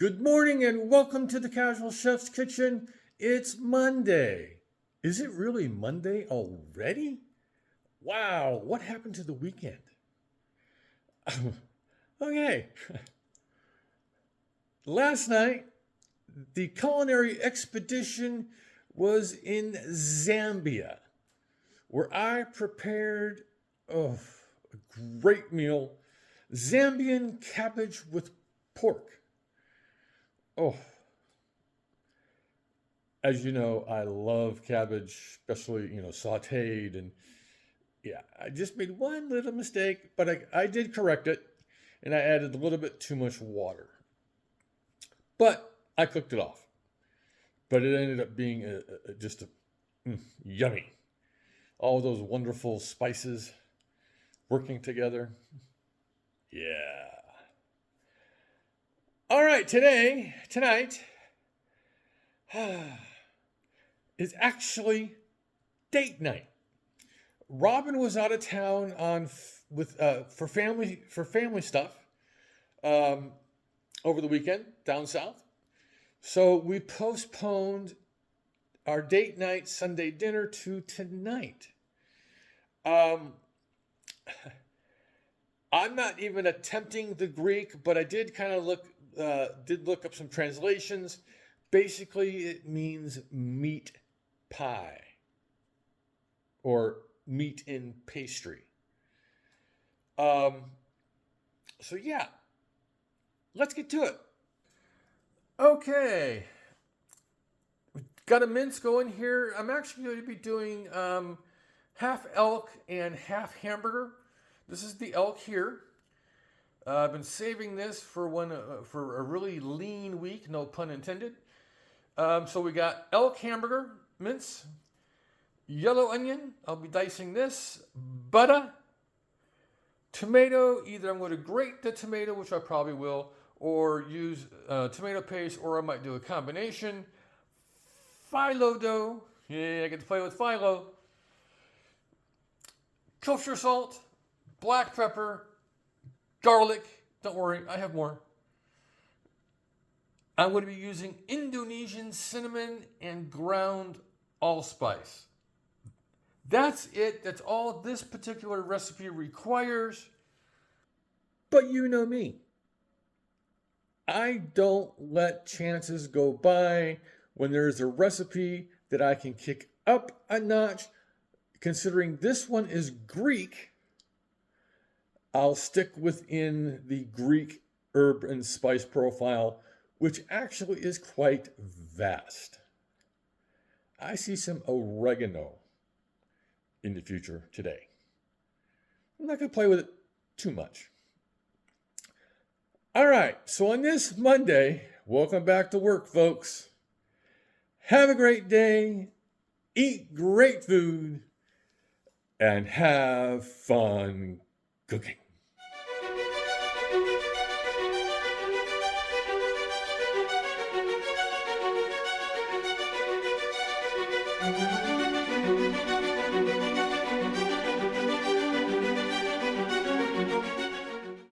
Good morning and welcome to the Casual Chef's Kitchen. It's Monday. Is it really Monday already? Wow, what happened to the weekend? Okay. Last night, the culinary expedition was in Zambia, where I prepared a great meal, Zambian cabbage with pork. Oh, as you know, I love cabbage, especially, sauteed. And yeah, I just made one little mistake, but I did correct it and I added a little bit too much water. But I cooked it off. But it ended up being just yummy. All those wonderful spices working together. Yeah. All right, tonight, is actually date night. Robin was out of town for family stuff over the weekend down south, so we postponed our date night Sunday dinner to tonight. Um, I'm not even attempting the Greek, but I did kind of look up some translations. Basically, it means meat pie or meat in pastry. So yeah, let's get to it. Okay, got a mince going here. I'm actually going to be doing half elk and half hamburger. This is the elk here. I've been saving this for for a really lean week, no pun intended. So we got elk hamburger mince, yellow onion. I'll be dicing this, butter, tomato. Either I'm going to grate the tomato, which I probably will, or use tomato paste, or I might do a combination. Phyllo dough. Yeah, I get to play with phyllo. Kosher salt, black pepper, garlic. Don't worry, I have more. I'm going to be using Indonesian cinnamon and ground allspice. That's it. That's all this particular recipe requires. But you know me. I don't let chances go by when there's a recipe that I can kick up a notch. Considering this one is Greek, I'll stick within the Greek herb and spice profile, which actually is quite vast. I see some oregano in the future today. I'm not going to play with it too much. All right, so on this Monday, welcome back to work, folks. Have a great day, eat great food, and have fun cooking.